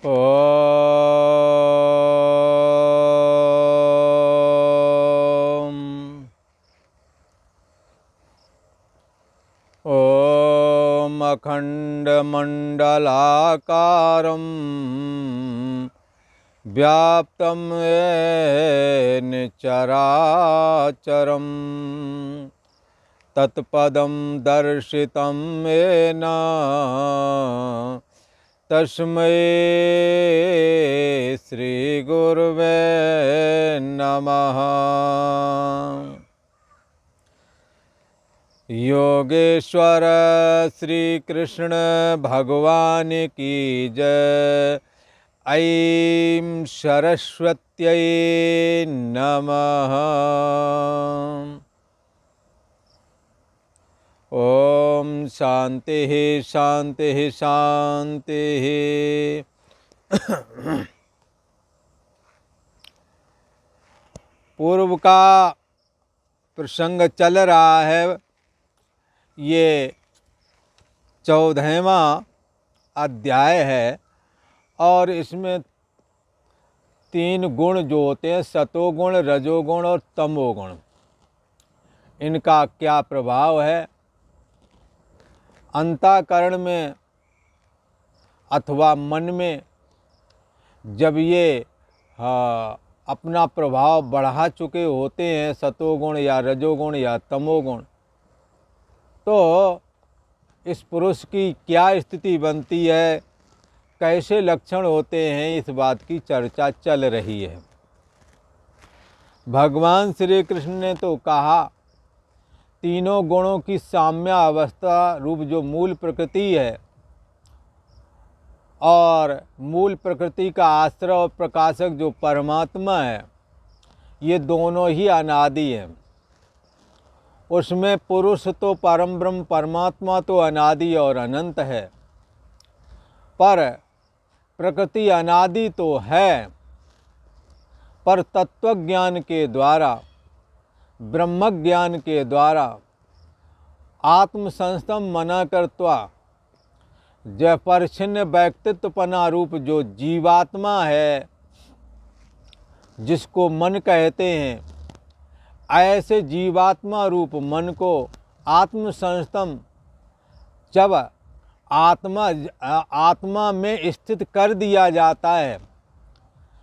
ॐ अखण्डमण्डलाकारं व्याप्तं येन चराचरं तत्पदं दर्शितं येन तस्मै श्रीगुरुवे नमः। योगेश्वर श्री कृष्ण भगवान की जय। ऐं सरस्वत्यै नमः। ओम शांति शांति शांति। पूर्व का प्रसंग चल रहा है। ये 14वां अध्याय है और इसमें 3 गुण जो होते हैं, सतोगुण, रजोगुण और तमोगुण, इनका क्या प्रभाव है अंतःकरण में अथवा मन में। जब ये अपना प्रभाव बढ़ा चुके होते हैं, सतोगुण या रजोगुण या तमोगुण, तो इस पुरुष की क्या स्थिति बनती है, कैसे लक्षण होते हैं, इस बात की चर्चा चल रही है। भगवान श्री कृष्ण ने तो कहा, तीनों गुणों की साम्य अवस्था रूप जो मूल प्रकृति है और मूल प्रकृति का आश्रय और प्रकाशक जो परमात्मा है, ये दोनों ही अनादि हैं। उसमें पुरुष तो परम ब्रह्म परमात्मा तो अनादि और अनंत है, पर प्रकृति अनादि तो है, पर तत्वज्ञान के द्वारा, ब्रह्म ज्ञान के द्वारा आत्मसंस्थम मना करत्वा जय परिच्छिन्न व्यक्तित्वपना रूप जो जीवात्मा है, जिसको मन कहते हैं, ऐसे जीवात्मा रूप मन को आत्मसंस्थम जब आत्मा में स्थित कर दिया जाता है,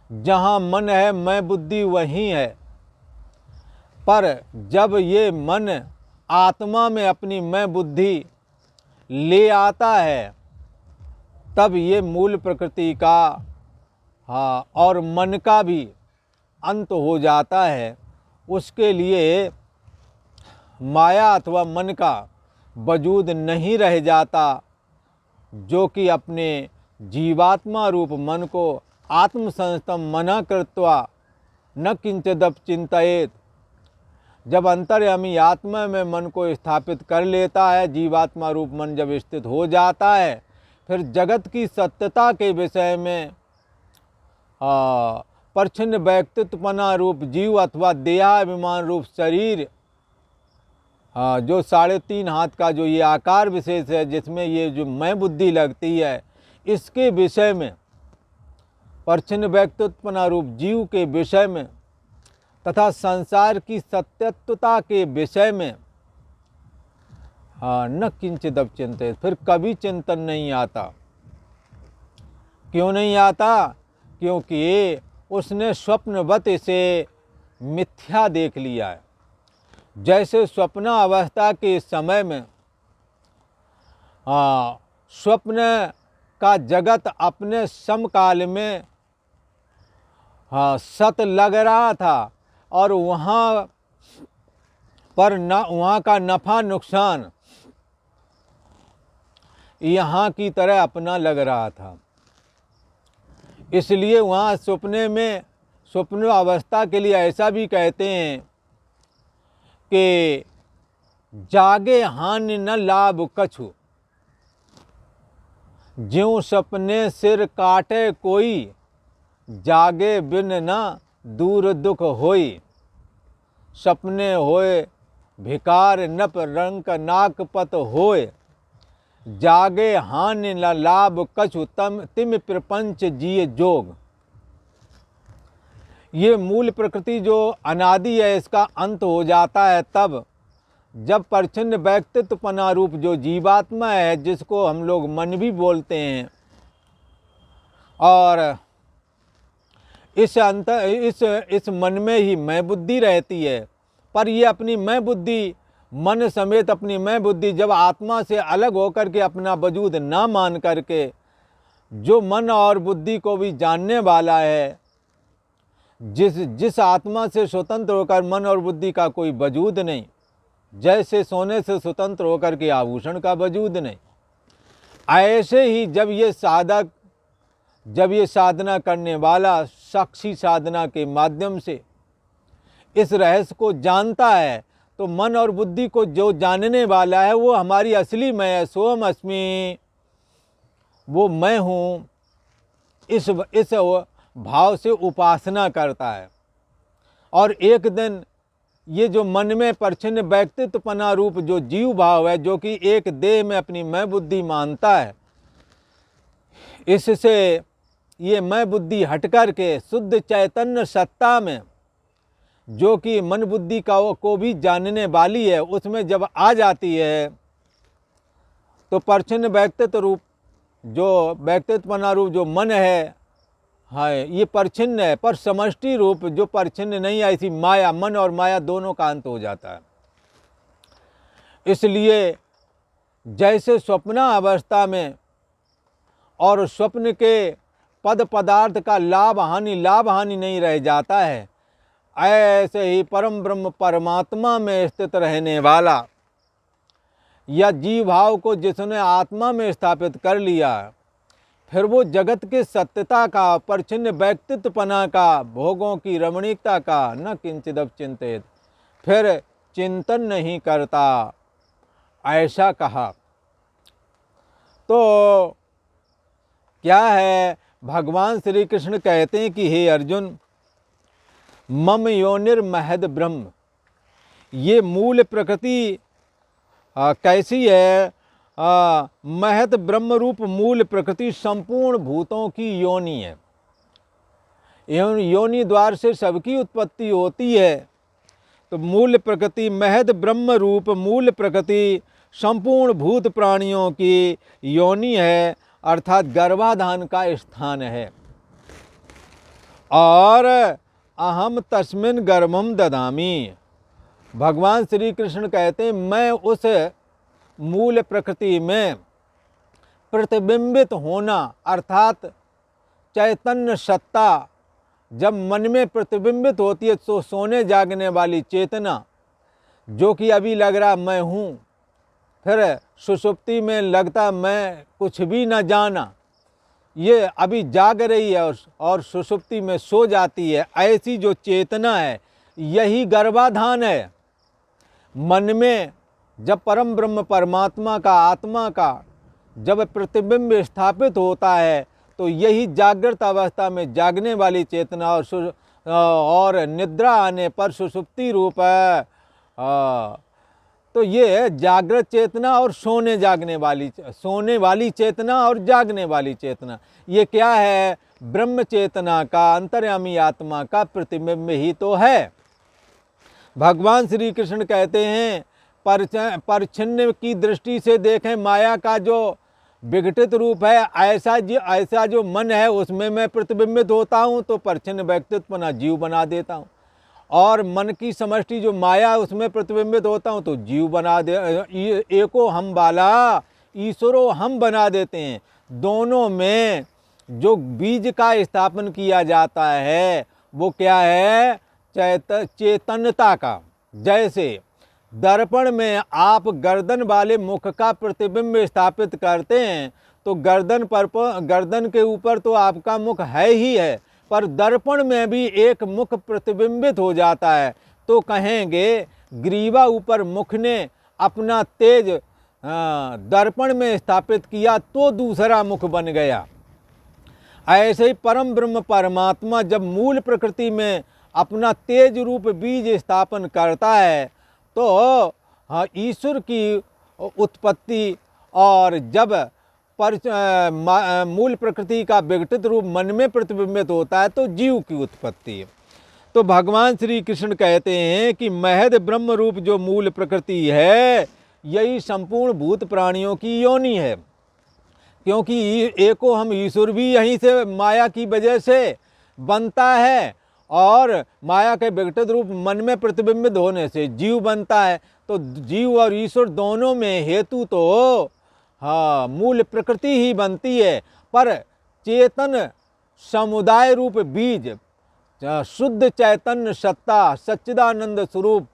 जहाँ मन है मैं बुद्धि वहीं है, पर जब ये मन आत्मा में अपनी मैं बुद्धि ले आता है, तब ये मूल प्रकृति का और मन का भी अंत हो जाता है। उसके लिए माया अथवा मन का वजूद नहीं रह जाता, जो कि अपने जीवात्मा रूप मन को आत्मसंस्थम मना कृत्वा न किंचिदप चिंतयेत। जब अंतर्यामी आत्मा में मन को स्थापित कर लेता है, जीवात्मा रूप मन जब स्थित हो जाता है, फिर जगत की सत्यता के विषय में परिच्छिन्न व्यक्तित्वपना रूप जीव अथवा देहाभिमान रूप शरीर, जो 3.5 हाथ का जो ये आकार विशेष है, जिसमें ये जो मैं बुद्धि लगती है, इसके विषय में, परिच्छिन्न व्यक्तित्वपना रूप जीव के विषय में तथा संसार की सत्यत्वता के विषय में न किंचिदप चिंतित, फिर कभी चिंतन नहीं आता। क्यों नहीं आता? क्योंकि उसने स्वप्नवत इसे मिथ्या देख लिया है। जैसे स्वप्न अवस्था के समय में स्वप्न का जगत अपने समकाल में सत लग रहा था और वहाँ पर वहाँ का नफा नुकसान यहाँ की तरह अपना लग रहा था। इसलिए वहाँ सपने में, स्वप्न अवस्था के लिए ऐसा भी कहते हैं कि जागे हानि न लाभ कछु, ज्यों सपने सिर काटे कोई, जागे बिन न दूर दुख होई। सपने होए भिकार नप रंक नाक पत होए, जागे हानि न लाभ कछु तम तिम प्रपंच जिये जोग। ये मूल प्रकृति जो अनादि है, इसका अंत हो जाता है तब जब परिच्छिन्न व्यक्तित्वपना रूप जो जीवात्मा है, जिसको हम लोग मन भी बोलते हैं, और इस मन में ही मैं बुद्धि रहती है। पर ये अपनी मैं बुद्धि, मन समेत अपनी मैं बुद्धि जब आत्मा से अलग होकर के अपना वजूद ना मान करके जो मन और बुद्धि को भी जानने वाला है, जिस आत्मा से स्वतंत्र होकर मन और बुद्धि का कोई वजूद नहीं, जैसे सोने से स्वतंत्र होकर के आभूषण का वजूद नहीं, ऐसे ही जब ये साधना करने वाला साक्षी साधना के माध्यम से इस रहस्य को जानता है, तो मन और बुद्धि को जो जानने वाला है वो हमारी असली मैं है, सोहम अस्मि, वो मैं हूँ, इस भाव से उपासना करता है। और एक दिन ये जो मन में परिच्छिन्न व्यक्तित्वपना रूप जो जीव भाव है, जो कि एक देह में अपनी मैं बुद्धि मानता है, इससे ये मैं बुद्धि हट कर के शुद्ध चैतन्य सत्ता में, जो कि मन बुद्धि को भी जानने वाली है, उसमें जब आ जाती है तो परिच्छिन्न व्यक्तित्व रूप जो व्यक्तित्वपना रूप जो मन है, ये परिच्छिन्न है, पर समष्टि रूप जो परिच्छिन्न नहीं है, ऐसी माया, मन और माया दोनों का अंत हो जाता है। इसलिए जैसे स्वप्न अवस्था में और स्वप्न के पद पदार्थ का लाभ हानि नहीं रह जाता है, ऐसे ही परम ब्रह्म परमात्मा में स्थित रहने वाला या जीव भाव को जिसने आत्मा में स्थापित कर लिया, फिर वो जगत के सत्यता का, परिच्छिन्न व्यक्तित्वपना का, भोगों की रमणीकता का न किंचिदप चिंतित, फिर चिंतन नहीं करता, ऐसा कहा। तो क्या है, भगवान श्री कृष्ण कहते हैं कि हे अर्जुन, मम योनिर्महद ब्रह्म, ये मूल प्रकृति कैसी है? महद ब्रह्म रूप मूल प्रकृति संपूर्ण भूतों की योनि है। योनि द्वार से सबकी उत्पत्ति होती है। तो मूल प्रकृति महद ब्रह्म रूप मूल प्रकृति संपूर्ण भूत प्राणियों की योनि है, अर्थात गर्भाधान का स्थान है। और अहम तस्मिन गर्भम ददामी, भगवान श्री कृष्ण कहते हैं मैं उस मूल प्रकृति में प्रतिबिंबित होना, अर्थात चैतन्य सत्ता जब मन में प्रतिबिंबित होती है तो सोने जागने वाली चेतना, जो कि अभी लग रहा मैं हूँ, फिर सुषुप्ति में लगता मैं कुछ भी न जाना, ये अभी जाग रही है और सुषुप्ति में सो जाती है, ऐसी जो चेतना है यही गर्भाधान है। मन में जब परम ब्रह्म परमात्मा का, आत्मा का जब प्रतिबिंब स्थापित होता है, तो यही जागृत अवस्था में जागने वाली चेतना और निद्रा आने पर सुषुप्ति रूप है। तो ये जागृत चेतना और सोने वाली चेतना और जागने वाली चेतना, ये क्या है? ब्रह्म चेतना का, अंतर्यामी आत्मा का प्रतिबिंब ही तो है। भगवान श्री कृष्ण कहते हैं परिच्छिन्न की दृष्टि से देखें माया का जो विघटित रूप है, ऐसा जो मन है उसमें मैं प्रतिबिंबित होता हूँ, तो परिच्छिन्न व्यक्तित्व जीव बना देता हूँ। और मन की समष्टि जो माया है उसमें प्रतिबिंबित होता हूँ तो जीव बना दे, एको हम बाला ईश्वरो हम बना देते हैं। दोनों में जो बीज का स्थापन किया जाता है वो क्या है? चेतनता का। जैसे दर्पण में आप गर्दन वाले मुख का प्रतिबिंब स्थापित करते हैं, तो गर्दन के ऊपर तो आपका मुख है ही है, पर दर्पण में भी एक मुख प्रतिबिंबित हो जाता है, तो कहेंगे ग्रीवा ऊपर मुख ने अपना तेज दर्पण में स्थापित किया तो दूसरा मुख बन गया। ऐसे ही परम ब्रह्म परमात्मा जब मूल प्रकृति में अपना तेज रूप बीज स्थापन करता है, तो ईश्वर की उत्पत्ति और जब मूल प्रकृति का विघटित रूप मन में प्रतिबिंबित होता है तो जीव की उत्पत्ति है। तो भगवान श्री कृष्ण कहते हैं कि महद ब्रह्म रूप जो मूल प्रकृति है यही संपूर्ण भूत प्राणियों की योनि है, क्योंकि एको हम ईश्वर भी यहीं से माया की वजह से बनता है और माया के विघटित रूप मन में प्रतिबिंबित होने से जीव बनता है। तो जीव और ईश्वर दोनों में हेतु तो हाँ मूल प्रकृति ही बनती है, पर चेतन समुदाय रूप बीज शुद्ध चैतन्य सत्ता सच्चिदानंद स्वरूप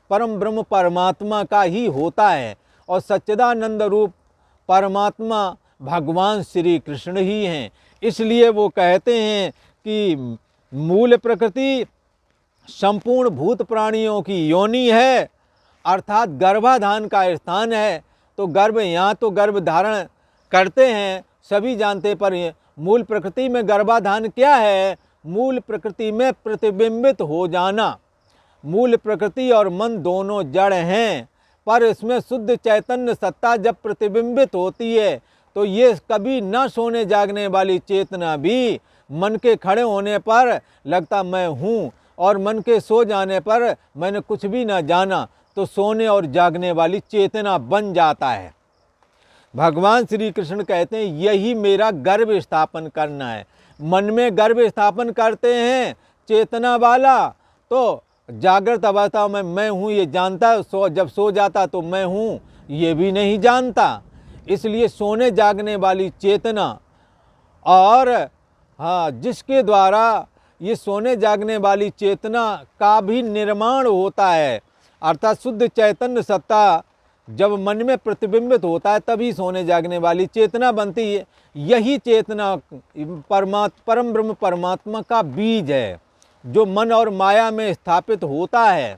परम ब्रह्म परमात्मा का ही होता है, और सच्चिदानंद रूप परमात्मा भगवान श्री कृष्ण ही हैं। इसलिए वो कहते हैं कि मूल प्रकृति संपूर्ण भूत प्राणियों की योनि है, अर्थात गर्भाधान का स्थान है। तो गर्भ यहाँ तो गर्भ धारण करते हैं सभी जानते, पर मूल प्रकृति में गर्भाधान क्या है? मूल प्रकृति में प्रतिबिंबित हो जाना। मूल प्रकृति और मन दोनों जड़ हैं, पर इसमें शुद्ध चैतन्य सत्ता जब प्रतिबिंबित होती है तो ये कभी न सोने जागने वाली चेतना भी मन के खड़े होने पर लगता मैं हूँ, और मन के सो जाने पर मैंने कुछ भी न जाना, तो सोने और जागने वाली चेतना बन जाता है। भगवान श्री कृष्ण कहते हैं यही मेरा गर्भ स्थापन करना है। मन में गर्भ स्थापन करते हैं चेतना वाला, तो जागृत अवस्था में मैं हूँ ये जानता है, जब सो जाता तो मैं हूँ ये भी नहीं जानता। इसलिए सोने जागने वाली चेतना, और हाँ जिसके द्वारा ये सोने जागने वाली चेतना का भी निर्माण होता है, अर्थात शुद्ध चैतन्य सत्ता जब मन में प्रतिबिंबित होता है तभी सोने जागने वाली चेतना बनती है। यही चेतना परम ब्रह्म परमात्मा का बीज है जो मन और माया में स्थापित होता है,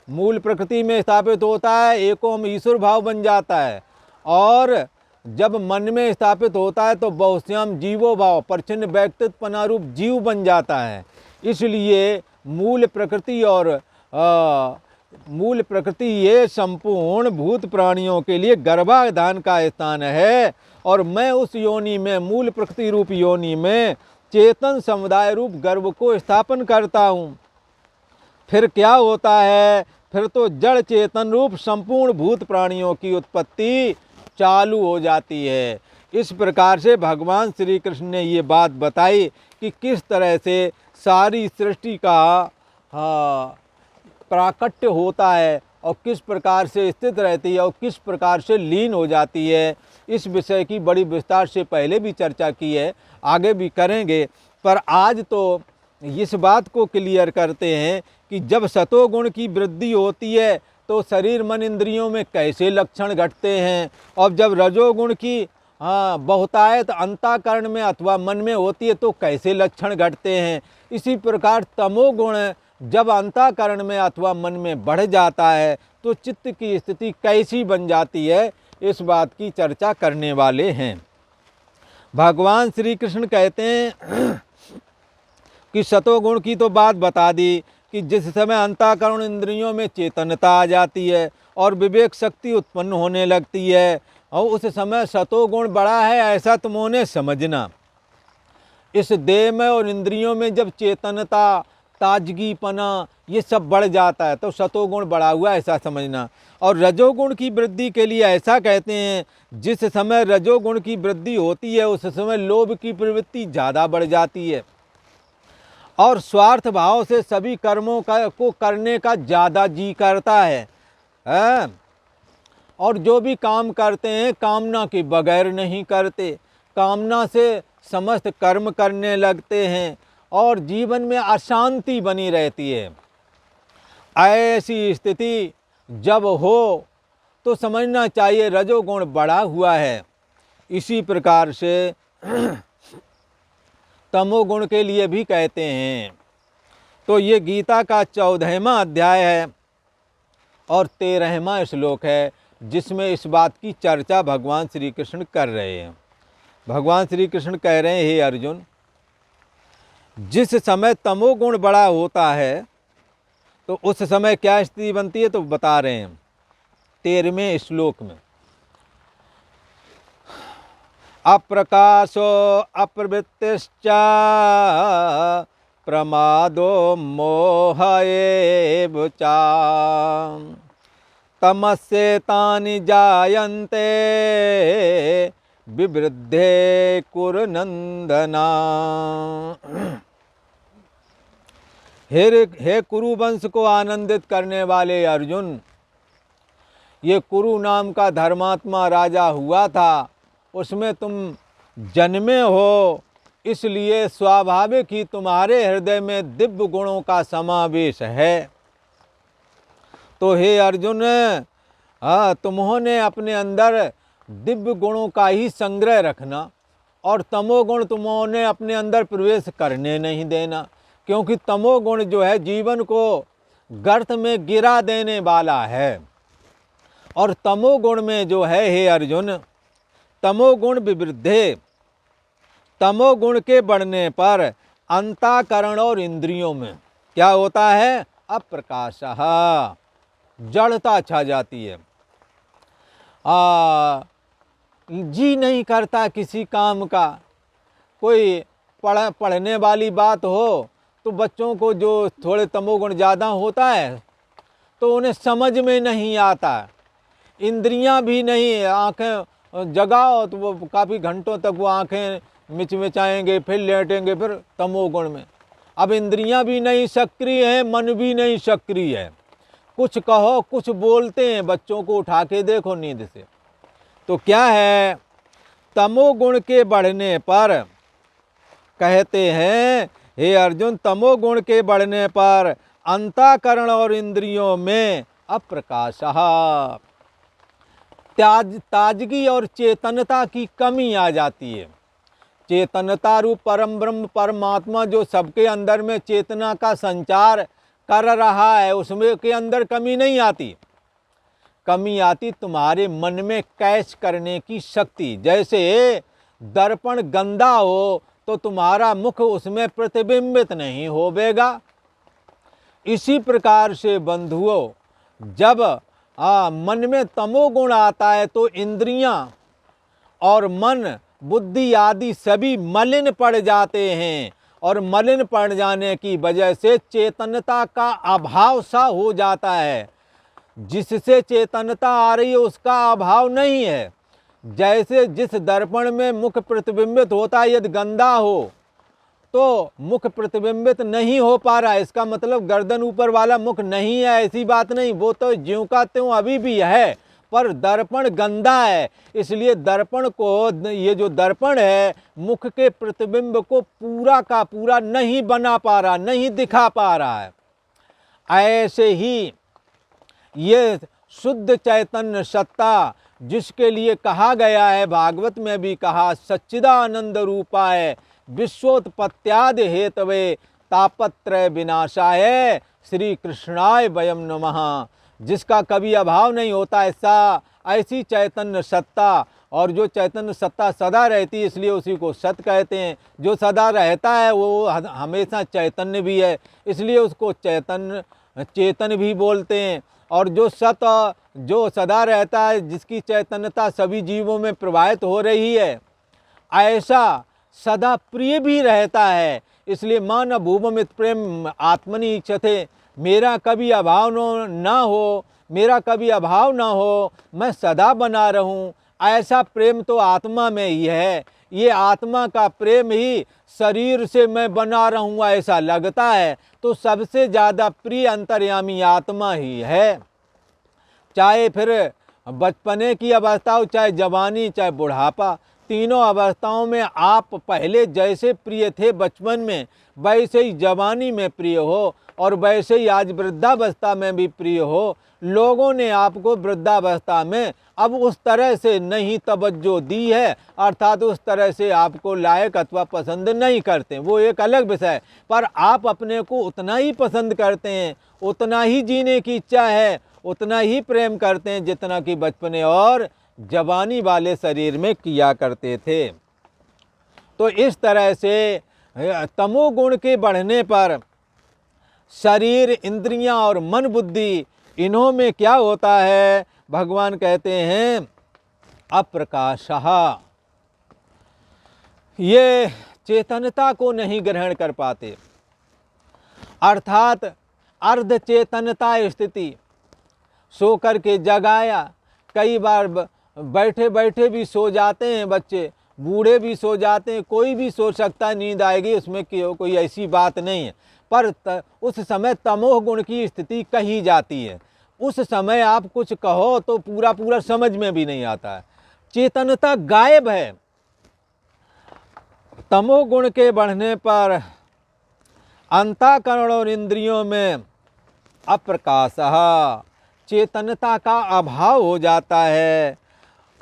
मूल प्रकृति में स्थापित होता है, एको हम ईश्वर भाव बन जाता है, और जब मन में स्थापित होता है तो बहुश्याम जीवो भाव परिच्छिन्न व्यक्तित्वनारूप जीव बन जाता है। इसलिए मूल प्रकृति और मूल प्रकृति ये संपूर्ण भूत प्राणियों के लिए गर्भाधान का स्थान है, और मैं उस योनि में मूल प्रकृति रूप योनि में चेतन समुदाय रूप गर्भ को स्थापन करता हूँ। फिर क्या होता है? फिर तो जड़ चेतन रूप संपूर्ण भूत प्राणियों की उत्पत्ति चालू हो जाती है। इस प्रकार से भगवान श्री कृष्ण ने ये बात बताई कि किस तरह से सारी सृष्टि का प्राकट्य होता है और किस प्रकार से स्थित रहती है और किस प्रकार से लीन हो जाती है। इस विषय की बड़ी विस्तार से पहले भी चर्चा की है, आगे भी करेंगे, पर आज तो इस बात को क्लियर करते हैं कि जब सतोगुण की वृद्धि होती है तो शरीर मन इंद्रियों में कैसे लक्षण घटते हैं, और जब रजोगुण की बहुतायत अंतःकरण में अथवा मन में होती है तो कैसे लक्षण घटते हैं। इसी प्रकार तमोगुण जब अंतःकरण में अथवा मन में बढ़ जाता है तो चित्त की स्थिति कैसी बन जाती है, इस बात की चर्चा करने वाले हैं। भगवान श्री कृष्ण कहते हैं कि सतोगुण की तो बात बता दी कि जिस समय अंतःकरण इंद्रियों में चेतनता आ जाती है और विवेक शक्ति उत्पन्न होने लगती है, और उस समय सतोगुण बड़ा है ऐसा तुमने समझना। इस देह में और इंद्रियों में जब चेतनता ताजगीपना ये सब बढ़ जाता है तो सतोगुण बढ़ा हुआ ऐसा समझना। और रजोगुण की वृद्धि के लिए ऐसा कहते हैं जिस समय रजोगुण की वृद्धि होती है उस समय लोभ की प्रवृत्ति ज़्यादा बढ़ जाती है और स्वार्थ भाव से सभी कर्मों को करने का ज़्यादा जी करता है। और जो भी काम करते हैं कामना के बगैर नहीं करते, कामना से समस्त कर्म करने लगते हैं और जीवन में अशांति बनी रहती है। ऐसी स्थिति जब हो तो समझना चाहिए रजोगुण बढ़ा हुआ है। इसी प्रकार से तमोगुण के लिए भी कहते हैं। तो ये गीता का 14वां अध्याय है और 13वां श्लोक है जिसमें इस बात की चर्चा भगवान श्री कृष्ण कर रहे हैं। भगवान श्री कृष्ण कह रहे हैं, हे अर्जुन, जिस समय तमोगुण बड़ा होता है तो उस समय क्या स्थिति बनती है, तो बता रहे हैं 13वें श्लोक में। अप्रकाशो अप्रवृत्तिश्च प्रमादो मोह एव च तमस्येतानि जायन्ते विवृद्धे कुरु नंदना। हे कुरुवंश को आनंदित करने वाले अर्जुन, ये कुरु नाम का धर्मात्मा राजा हुआ था, उसमें तुम जन्मे हो, इसलिए स्वाभाविक ही तुम्हारे हृदय में दिव्य गुणों का समावेश है। तो हे अर्जुन, तुम्होंने अपने अंदर दिव्य गुणों का ही संग्रह रखना और तमोगुण तुम्होंने अपने अंदर प्रवेश करने नहीं देना, क्योंकि तमोगुण जो है जीवन को गर्त में गिरा देने वाला है। और तमोगुण में जो है हे अर्जुन, तमोगुण विवृद्धे, तमोगुण के बढ़ने पर अंतःकरण और इंद्रियों में क्या होता है? अप्रकाशः, जड़ता छा जाती है। जी नहीं करता किसी काम का। कोई पढ़ने वाली बात हो तो बच्चों को जो थोड़े तमोगुण ज़्यादा होता है तो उन्हें समझ में नहीं आता। इंद्रियां भी नहीं, आंखें जगाओ तो वो काफ़ी घंटों तक वो आंखें मिचमिचाएंगे, फिर लेटेंगे, फिर तमोगुण में। अब इंद्रियां भी नहीं सक्रिय हैं, मन भी नहीं सक्रिय है। कुछ कहो, कुछ बोलते हैं, बच्चों को उठा के देखो नींद से। तो क्या है? तमोगुण के बढ़ने पर कहते हैं हे अर्जुन, तमोगुण के बढ़ने पर अंतःकरण और इंद्रियों में अप्रकाशः, ताजगी और चेतनता की कमी आ जाती है। चेतनता रूप परम ब्रह्म परमात्मा जो सबके अंदर में चेतना का संचार कर रहा है, उसमें के अंदर कमी नहीं आती। कमी आती तुम्हारे मन में कैच करने की शक्ति। जैसे दर्पण गंदा हो तो तुम्हारा मुख उसमें प्रतिबिंबित नहीं होवेगा। इसी प्रकार से बंधुओं, जब मन में तमोगुण आता है तो इंद्रियां और मन, बुद्धि आदि सभी मलिन पड़ जाते हैं, और मलिन पड़ जाने की वजह से चेतनता का अभाव सा हो जाता है। जिससे चेतनता आ रही है उसका अभाव नहीं है। जैसे जिस दर्पण में मुख प्रतिबिंबित होता है, यदि गंदा हो तो मुख प्रतिबिंबित नहीं हो पा रहा है, इसका मतलब गर्दन ऊपर वाला मुख नहीं है, ऐसी बात नहीं। वो तो ज्यों का त्यों अभी भी है, पर दर्पण गंदा है। इसलिए दर्पण को, ये जो दर्पण है, मुख के प्रतिबिंब को पूरा का पूरा नहीं बना पा रहा, नहीं दिखा पा रहा है। ऐसे ही ये शुद्ध चैतन्य सत्ता, जिसके लिए कहा गया है, भागवत में भी कहा, सच्चिदानंद रूपाय विश्वोत्पत्त्यादि हेतवे तापत्रय विनाशाय श्री कृष्णाय वयम नमः। जिसका कभी अभाव नहीं होता, ऐसी चैतन्य सत्ता, और जो चैतन्य सत्ता सदा रहती है इसलिए उसी को सत कहते हैं। जो सदा रहता है वो हमेशा चैतन्य भी है, इसलिए उसको चेतन भी बोलते हैं। और जो सदा रहता है, जिसकी चैतन्यता सभी जीवों में प्रवाहित हो रही है, ऐसा सदा प्रिय भी रहता है। इसलिए मान भूपमित प्रेम आत्मनि इच्छते, मेरा कभी अभाव ना हो, मेरा कभी अभाव ना हो, मैं सदा बना रहूं, ऐसा प्रेम तो आत्मा में ही है। ये आत्मा का प्रेम ही शरीर से मैं बना रहूं ऐसा लगता है, तो सबसे ज़्यादा प्रिय अंतर्यामी आत्मा ही है। चाहे फिर बचपने की अवस्था हो, चाहे जवानी, चाहे बुढ़ापा, तीनों अवस्थाओं में आप पहले जैसे प्रिय थे बचपन में, वैसे ही जवानी में प्रिय हो, और वैसे ही आज वृद्धावस्था में भी प्रिय हो। लोगों ने आपको वृद्धावस्था में अब उस तरह से नहीं तवज्जो दी है, अर्थात उस तरह से आपको लायक अथवा पसंद नहीं करते, वो एक अलग विषय। पर आप अपने को उतना ही पसंद करते हैं, उतना ही जीने की इच्छा है, उतना ही प्रेम करते हैं जितना कि बचपने और जवानी वाले शरीर में किया करते थे। तो इस तरह से तमोगुण के बढ़ने पर शरीर, इंद्रियां और मन बुद्धि, इन्हों में क्या होता है? भगवान कहते हैं अप्रकाशः, ये चेतनता को नहीं ग्रहण कर पाते, अर्थात अर्ध चेतनता स्थिति, सो कर के जगाया। कई बार बैठे बैठे भी सो जाते हैं बच्चे, बूढ़े भी सो जाते हैं, कोई भी सो सकता है, नींद आएगी, उसमें कोई ऐसी बात नहीं है। पर उस समय तमोह गुण की स्थिति कही जाती है। उस समय आप कुछ कहो तो पूरा पूरा समझ में भी नहीं आता है, चेतनता गायब है। तमोह गुण के बढ़ने पर अंतःकरण और इंद्रियों में अप्रकाशः, चेतनता का अभाव हो जाता है,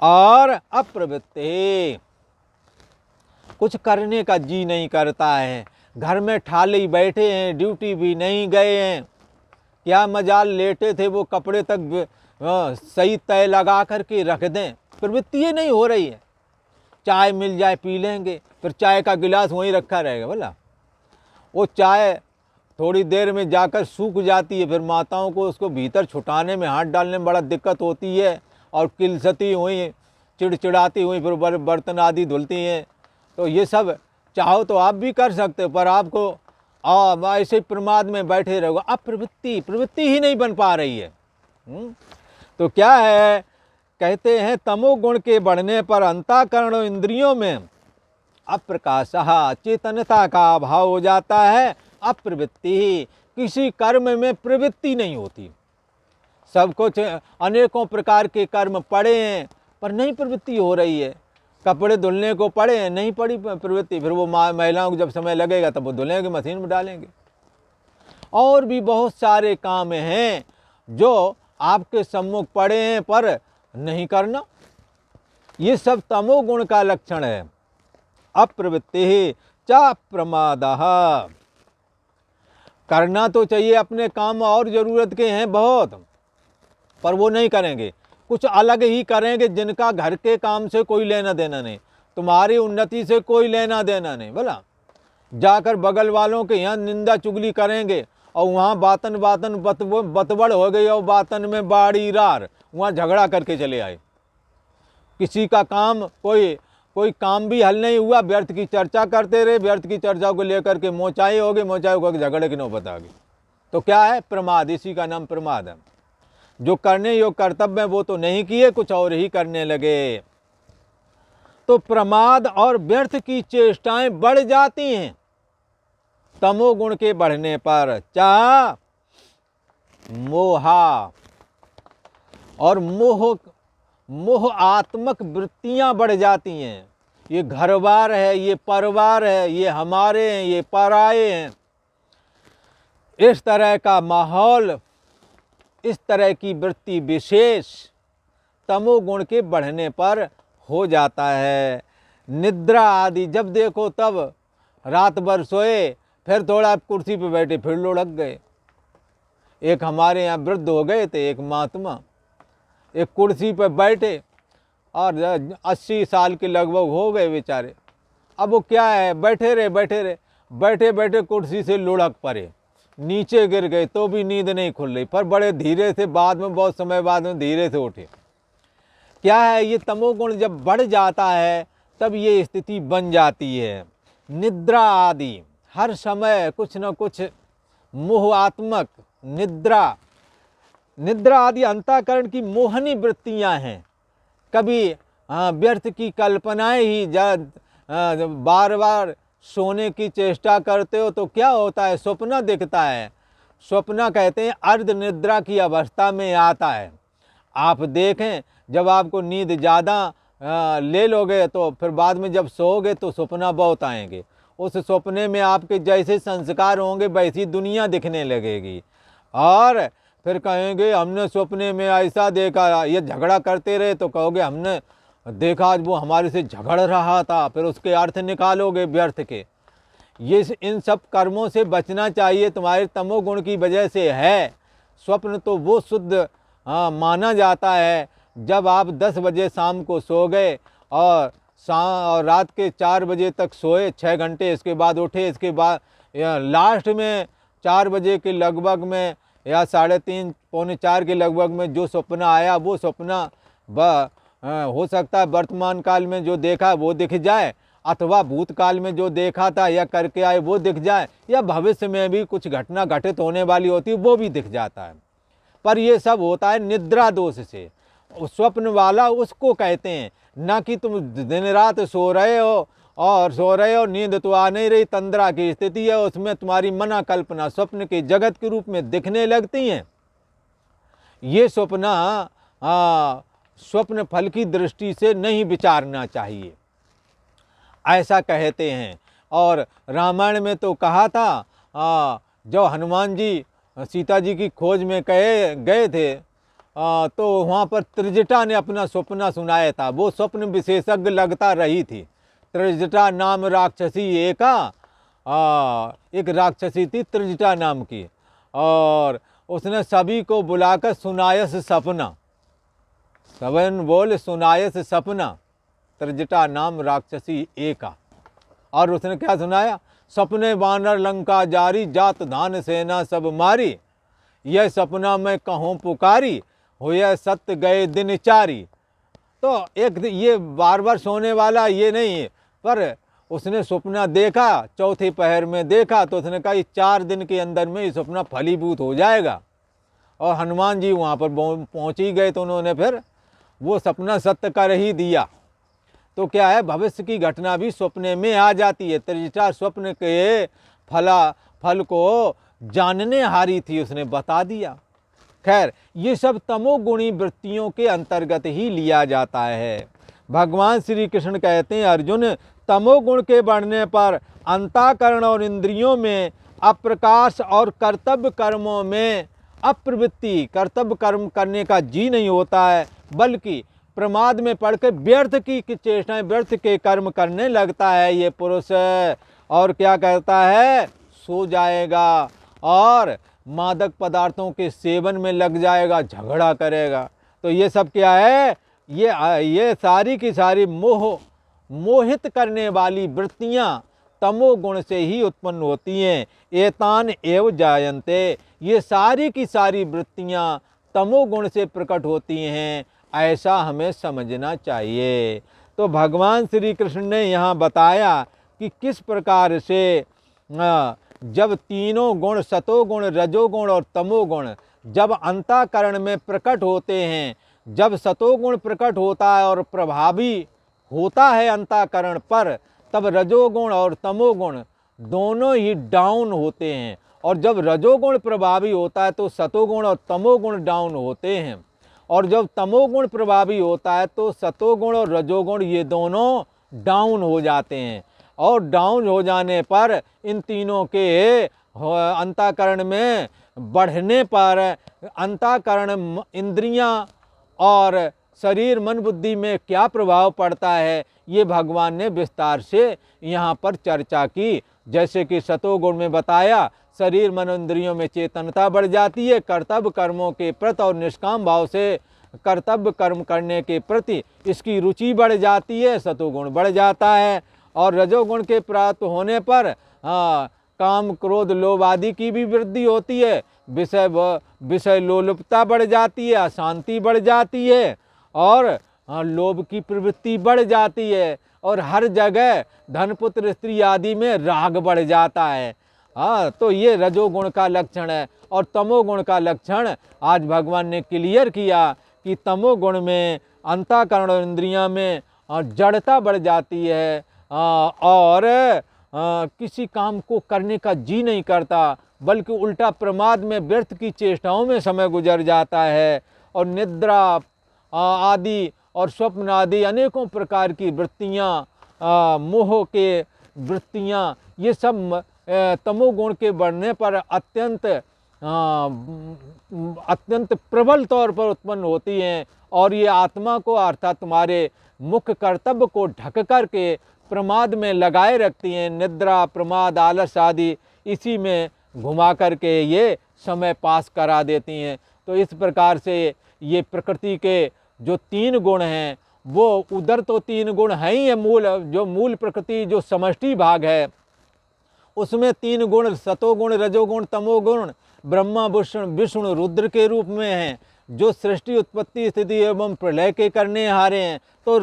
और अप्रवृत्ति, कुछ करने का जी नहीं करता है। घर में ठाले ही बैठे हैं, ड्यूटी भी नहीं गए हैं, क्या मजाल लेटे थे वो कपड़े तक सही तय लगा करके रख दें, प्रवृत्ति ये नहीं हो रही है। चाय मिल जाए पी लेंगे, फिर चाय का गिलास वहीं रखा रहेगा। बोला वो चाय थोड़ी देर में जाकर सूख जाती है, फिर माताओं को उसको भीतर छुटाने में, हाथ डालने में बड़ा दिक्कत होती है, और किलसती हुई, चिड़चिड़ाती हुई फिर बर्तन आदि धुलती हैं। तो ये सब चाहो तो आप भी कर सकते हो, पर आपको ऐसे प्रमाद में बैठे रहोगे। अब प्रवृत्ति ही नहीं बन पा रही है। तो क्या है, कहते हैं तमोगुण के बढ़ने पर अंतःकरण और इंद्रियों में अप्रकाशः, चेतनता का अभाव हो जाता है। अप्रवृत्ति, किसी कर्म में प्रवृत्ति नहीं होती। सब कुछ अनेकों प्रकार के कर्म पड़े हैं पर नहीं प्रवृत्ति हो रही है। कपड़े धुलने को पड़े हैं, नहीं पड़ी प्रवृत्ति, फिर वो महिलाओं को जब समय लगेगा तब वो धुलेंगे, मशीन में डालेंगे। और भी बहुत सारे काम हैं जो आपके सम्मुख पड़े हैं पर नहीं करना, ये सब तमोगुण का लक्षण है। अप्रवृत्ति च प्रमादः, करना तो चाहिए अपने काम, और ज़रूरत के हैं बहुत, पर वो नहीं करेंगे, कुछ अलग ही करेंगे जिनका घर के काम से कोई लेना देना नहीं, तुम्हारी उन्नति से कोई लेना देना नहीं। बोला जाकर बगल वालों के यहाँ निंदा चुगली करेंगे, और वहाँ बातन बतबड़ हो गई, और बातन में बाड़ी रार, वहाँ झगड़ा करके चले आए। किसी का काम कोई काम भी हल नहीं हुआ, व्यर्थ की चर्चा करते रहे, व्यर्थ की चर्चा को लेकर के मोचाई हो गई, झगड़े की नौबत आ गई। तो क्या है, प्रमाद, इसी का नाम प्रमाद है। जो करने योग कर्तव्य है वो तो नहीं किए, कुछ और ही करने लगे। तो प्रमाद और व्यर्थ की चेष्टाएं बढ़ जाती हैं तमोगुण के बढ़ने पर। चाह मोहा, और मोह आत्मक वृत्तियां बढ़ जाती हैं। ये घरवार है, ये परिवार है, ये हमारे हैं, ये पराये हैं, इस तरह का माहौल, इस तरह की वृत्ति विशेष तमोगुण के बढ़ने पर हो जाता है। निद्रा आदि, जब देखो तब रात भर सोए, फिर थोड़ा कुर्सी पे बैठे फिर लुढ़क गए। एक हमारे यहाँ वृद्ध हो गए थे, एक महात्मा, एक कुर्सी पर बैठे और 80 साल के लगभग हो गए बेचारे। अब वो क्या है, बैठे बैठे कुर्सी से लुढ़क पड़े, नीचे गिर गए, तो भी नींद नहीं खुल रही, पर बड़े धीरे से बाद में, बहुत समय बाद में धीरे से उठे। क्या है, ये तमोगुण जब बढ़ जाता है तब ये स्थिति बन जाती है। निद्रा आदि, हर समय कुछ न कुछ मोहात्मक निद्रा आदि अंतःकरण की मोहनी वृत्तियां हैं। कभी व्यर्थ की कल्पनाएं ही, बार बार सोने की चेष्टा करते हो तो क्या होता है, स्वप्न दिखता है। स्वप्न कहते हैं अर्ध निद्रा की अवस्था में आता है। आप देखें, जब आपको नींद ज़्यादा ले लोगे तो फिर बाद में जब सोओगे तो स्वप्न बहुत आएंगे। उस सपने में आपके जैसे संस्कार होंगे वैसी दुनिया दिखने लगेगी, और फिर कहेंगे हमने सपने में ऐसा देखा। ये झगड़ा करते रहे तो कहोगे हमने देखा आज वो हमारे से झगड़ रहा था, फिर उसके अर्थ निकालोगे व्यर्थ के। ये इन सब कर्मों से बचना चाहिए, तुम्हारे तमोगुण की वजह से है। स्वप्न तो वो शुद्ध माना जाता है जब आप 10 बजे शाम को सो गए और रात के 4 बजे तक सोए 6 घंटे, इसके बाद उठे, इसके बाद लास्ट में 4 बजे के लगभग में या 3:30 पौने 4 के लगभग में जो सपना आया वो सपना हो सकता है वर्तमान काल में जो देखा वो दिख जाए, अथवा भूतकाल में जो देखा था या करके आए वो दिख जाए, या भविष्य में भी कुछ घटना घटित होने वाली होती है वो भी दिख जाता है। पर ये सब होता है निद्रा दोष से। स्वप्न वाला उसको कहते हैं, ना कि तुम दिन रात सो रहे हो, नींद तो आ नहीं रही, तंद्रा की स्थिति है, उसमें तुम्हारी मना कल्पना स्वप्न के जगत के रूप में दिखने लगती हैं। ये स्वप्न फल की दृष्टि से नहीं विचारना चाहिए, ऐसा कहते हैं। और रामायण में तो कहा था, जब हनुमान जी सीता जी की खोज में गए थे, तो वहाँ पर त्रिजटा ने अपना स्वप्न सुनाया था। वो स्वप्न विशेषज्ञ लगता रही थी। त्रिजटा नाम राक्षसी एक राक्षसी थी त्रिजटा नाम की, और उसने सभी को बुलाकर सुनायस सपना, सबन बोल सुनायस सपना, त्रिजटा नाम राक्षसी एका। और उसने क्या सुनाया? सपने वानर लंका जारी, जात धान सेना सब मारी, यह सपना मैं कहूँ पुकारी, हो यह सत्य गए दिन चारी। तो एक ये बार बार सोने वाला ये नहीं है, पर उसने सपना देखा, चौथे पहर में देखा, तो उसने कहा 4 दिन के अंदर में ये सपना फलीभूत हो जाएगा। और हनुमान जी वहाँ पर पहुँच ही गए, तो उन्होंने फिर वो सपना सत्य कर ही दिया। तो क्या है, भविष्य की घटना भी सपने में आ जाती है। त्रिजटा स्वप्न के फल को जानने हारी थी, उसने बता दिया। खैर, ये सब तमोगुणी वृत्तियों के अंतर्गत ही लिया जाता है। भगवान श्री कृष्ण कहते हैं, अर्जुन, तमोगुण के बढ़ने पर अंतःकरण और इंद्रियों में अप्रकाश और कर्तव्य कर्मों में अप्रवृत्ति, कर्तव्य कर्म करने का जी नहीं होता है, बल्कि प्रमाद में पड़कर व्यर्थ की चेष्टाएं, व्यर्थ के कर्म करने लगता है ये पुरुष। और क्या कहता है? सो जाएगा और मादक पदार्थों के सेवन में लग जाएगा, झगड़ा करेगा। तो ये सब क्या है? ये सारी की सारी मोहित करने वाली वृत्तियां तमोगुण से ही उत्पन्न होती हैं। एतान एव जायन्ते, ये सारी की सारी वृत्तियां तमोगुण से प्रकट होती हैं, ऐसा हमें समझना चाहिए। तो भगवान श्री कृष्ण ने यहाँ बताया कि किस प्रकार से जब तीनों गुण, सतोगुण, रजोगुण और तमोगुण, जब अंतःकरण में प्रकट होते हैं, जब सतोगुण प्रकट होता है और प्रभावी होता है अंतःकरण पर, तब रजोगुण और तमोगुण दोनों ही डाउन होते हैं। और जब रजोगुण प्रभावी होता है तो सतोगुण और तमोगुण डाउन होते हैं, और जब तमोगुण प्रभावी होता है तो सतोगुण और रजोगुण ये दोनों डाउन हो जाते हैं। और डाउन हो जाने पर इन तीनों के अंतःकरण में बढ़ने पर अंतःकरण, इंद्रियां और शरीर, मन, बुद्धि में क्या प्रभाव पड़ता है, ये भगवान ने विस्तार से यहाँ पर चर्चा की। जैसे कि सतोगुण में बताया, शरीर, मन, इंद्रियों में चेतनता बढ़ जाती है, कर्तव्य कर्मों के प्रति और निष्काम भाव से कर्तव्य कर्म करने के प्रति इसकी रुचि बढ़ जाती है, सतोगुण बढ़ जाता है। और रजोगुण के प्राप्त होने पर काम, क्रोध, लोभ आदि की भी वृद्धि होती है, विषय लोलुपता बढ़ जाती है, अशांति बढ़ जाती है, और लोभ की प्रवृत्ति बढ़ जाती है, और हर जगह धन, पुत्र, स्त्री आदि में राग बढ़ जाता है। तो ये रजोगुण का लक्षण है। और तमोगुण का लक्षण आज भगवान ने क्लियर किया कि तमोगुण में अंतःकरण और इंद्रियां में जड़ता बढ़ जाती है, और किसी काम को करने का जी नहीं करता, बल्कि उल्टा प्रमाद में, व्यर्थ की चेष्टाओं में समय गुजर जाता है। और निद्रा आदि और स्वप्न आदि अनेकों प्रकार की वृत्तियाँ, मोह के वृत्तियाँ, ये सब तमोगुण के बढ़ने पर अत्यंत प्रबल तौर पर उत्पन्न होती हैं, और ये आत्मा को, अर्थात तुम्हारे मुख्य कर्तव्य को ढक करके प्रमाद में लगाए रखती हैं। निद्रा, प्रमाद, आलस आदि इसी में घुमा करके ये समय पास करा देती हैं। तो इस प्रकार से ये प्रकृति के जो 3 गुण हैं, वो उधर तो 3 गुण हैं ही है, मूल प्रकृति जो समष्टि भाग है उसमें 3 गुण, सतोगुण, रजोगुण, तमोगुण, ब्रह्मा, विष्णु, रुद्र के रूप में हैं। जो सृष्टि उत्पत्ति स्थिति एवं प्रलय के करने हारे हैं। तो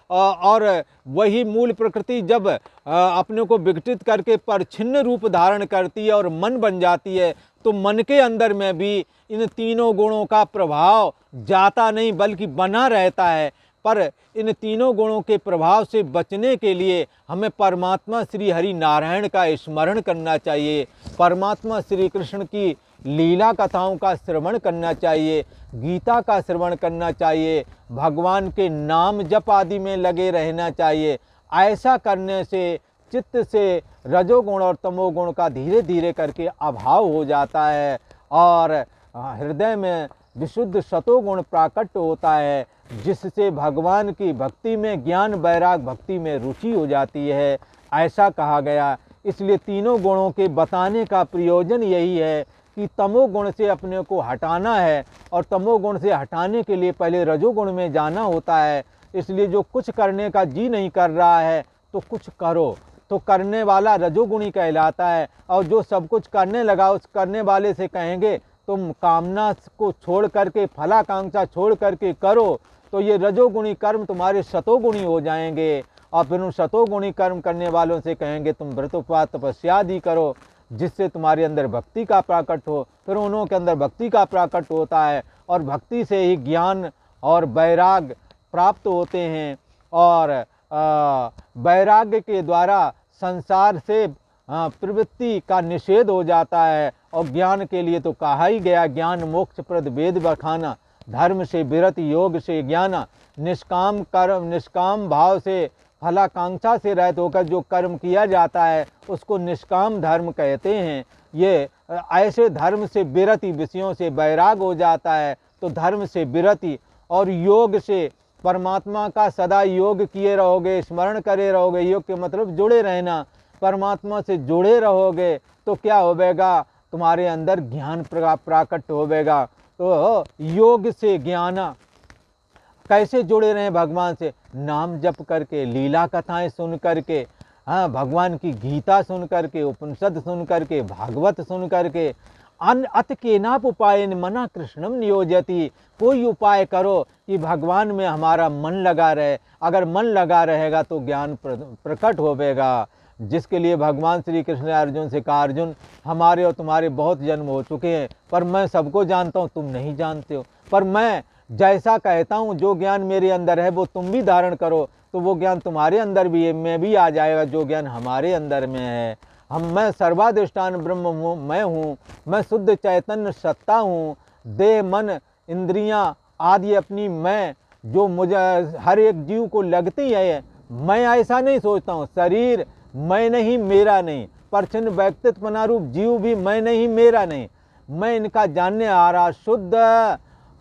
और वही मूल प्रकृति जब अपने को विघटित करके परछिन्न रूप धारण करती है और मन बन जाती है, तो मन के अंदर में भी इन तीनों गुणों का प्रभाव जाता नहीं बल्कि बना रहता है। पर इन तीनों गुणों के प्रभाव से बचने के लिए हमें परमात्मा श्री हरि नारायण का स्मरण करना चाहिए, परमात्मा श्री कृष्ण की लीला कथाओं का श्रवण करना चाहिए, गीता का श्रवण करना चाहिए, भगवान के नाम जप आदि में लगे रहना चाहिए। ऐसा करने से चित्त से रजोगुण और तमोगुण का धीरे धीरे करके अभाव हो जाता है और हृदय में विशुद्ध सतोगुण प्राकट होता है, जिससे भगवान की भक्ति में ज्ञान वैराग भक्ति में रुचि हो जाती है, ऐसा कहा गया। इसलिए तीनों गुणों के बताने का प्रयोजन यही है कि तमोगुण से अपने को हटाना है और तमोगुण से हटाने के लिए पहले रजोगुण में जाना होता है। इसलिए जो कुछ करने का जी नहीं कर रहा है तो कुछ करो, तो करने वाला रजोगुणी कहलाता है। और जो सब कुछ करने लगा उस करने वाले से कहेंगे तुम कामना को छोड़ करके फलाकांक्षा छोड़ करके करो, तो ये रजोगुणी कर्म तुम्हारे सतोगुणी हो जाएंगे। और फिर उन सतोगुणी कर्म करने वालों से कहेंगे तुम व्रत उपवास तपस्या आदि करो, जिससे तुम्हारे अंदर भक्ति का प्राकट हो। फिर उन्हों के अंदर भक्ति का प्राकट होता है और भक्ति से ही ज्ञान और वैराग प्राप्त होते हैं। और वैराग्य के द्वारा संसार से प्रवृत्ति का निषेध हो जाता है। और ज्ञान के लिए तो कहा ही गया, ज्ञान मोक्ष प्रद वेद बखाना, धर्म से विरत योग से ज्ञाना। निष्काम कर्म, निष्काम भाव से फलाकांक्षा से रहित होकर जो कर्म किया जाता है उसको निष्काम धर्म कहते हैं। ये ऐसे धर्म से विरति, विषयों से वैराग हो जाता है तो धर्म से विरति। और योग से परमात्मा का सदा योग किए रहोगे, स्मरण करे रहोगे। योग के मतलब जुड़े रहना, परमात्मा से जुड़े रहोगे तो क्या होगा, तुम्हारे अंदर ज्ञान प्राकट होगा। तो योग से ज्ञान, कैसे जुड़े रहें भगवान से? नाम जप करके, लीला कथाएं सुन करके, हाँ, भगवान की गीता सुन करके, उपनिषद सुन करके, भागवत सुन करके। अत केनाप उपाय मना कृष्णम नियोजति। कोई उपाय करो कि भगवान में हमारा मन लगा रहे। अगर मन लगा रहेगा तो ज्ञान प्रकट होगा, जिसके लिए भगवान श्री कृष्ण ने अर्जुन से कहा, अर्जुन हमारे और तुम्हारे बहुत जन्म हो चुके हैं, पर मैं सबको जानता हूँ, तुम नहीं जानते हो। पर मैं जैसा कहता हूँ, जो ज्ञान मेरे अंदर है वो तुम भी धारण करो, तो वो ज्ञान तुम्हारे अंदर भी है, मैं भी आ जाएगा जो ज्ञान हमारे अंदर में है। मैं सर्वाधिष्ठान ब्रह्म हूँ, मैं शुद्ध चैतन्य सत्ता हूँ। देह मन इंद्रियां आदि अपनी मैं, जो मुझे हर एक जीव को लगती है, मैं ऐसा नहीं सोचता हूँ। शरीर मैं नहीं, मेरा नहीं, परछिन्न व्यक्तित्व नारूप जीव भी मैं नहीं, मेरा नहीं। मैं इनका जानने आ रहा शुद्ध,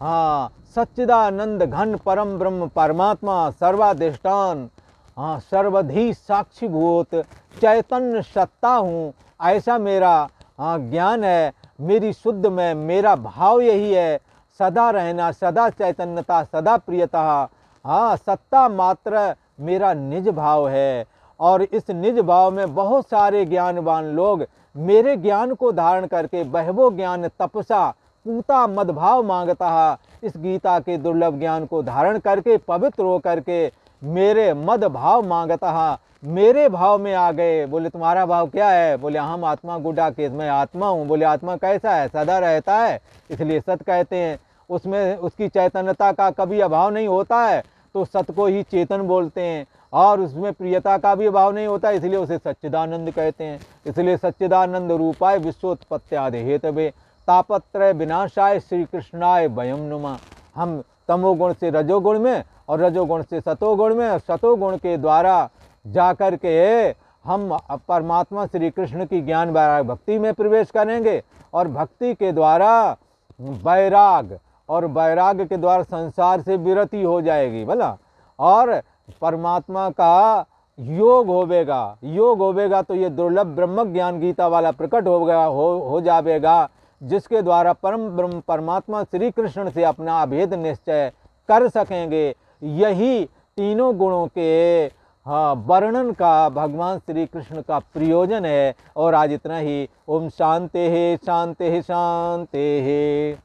हाँ, सच्चिदानंद घन परम ब्रह्म परमात्मा सर्वाधिष्ठान, हाँ, सर्वधी साक्षीभूत चैतन्य सत्ता हूँ, ऐसा मेरा ज्ञान है। मेरी शुद्ध में मेरा भाव यही है, सदा रहना, सदा चैतन्यता, सदा प्रियता, हाँ, सत्ता मात्र मेरा निज भाव है। और इस निज भाव में बहुत सारे ज्ञानवान लोग मेरे ज्ञान को धारण करके बहवो ज्ञान तपसा पूता मदभाव मांगता है, इस गीता के दुर्लभ ज्ञान को धारण करके पवित्र हो करके मेरे मद भाव मांगता है, मेरे भाव में आ गए। बोले तुम्हारा भाव क्या है? बोले हम आत्मा गुडा के, मैं आत्मा हूँ। बोले आत्मा कैसा है? सदा रहता है, इसलिए सत कहते हैं। उसमें उसकी चैतन्यता का कभी अभाव नहीं होता है, तो सत को ही चेतन बोलते हैं। और उसमें प्रियता का भी अभाव नहीं होता, इसलिए उसे सच्चिदानंद कहते हैं। इसलिए सच्चिदानंद रूपाय विश्वोत्पत्त्यादि हेतवे तापत्रय विनाशाय श्री कृष्णाय वयम नुमा। हम तमोगुण से रजोगुण में और रजोगुण से सतोगुण में, सतोगुण के द्वारा जाकर के हम परमात्मा श्री कृष्ण की ज्ञान वैराग भक्ति में प्रवेश करेंगे। और भक्ति के द्वारा वैराग, और वैराग के द्वारा संसार से विरति हो जाएगी भला, और परमात्मा का योग होवेगा। योग होवेगा तो ये दुर्लभ ब्रह्म ज्ञान गीता वाला प्रकट हो जाएगा, जिसके द्वारा परम ब्रह्म परमात्मा श्री कृष्ण से अपना अभेद निश्चय कर सकेंगे। यही तीनों गुणों के वर्णन का भगवान श्री कृष्ण का प्रयोजन है। और आज इतना ही। ओम शांति शांति शांति।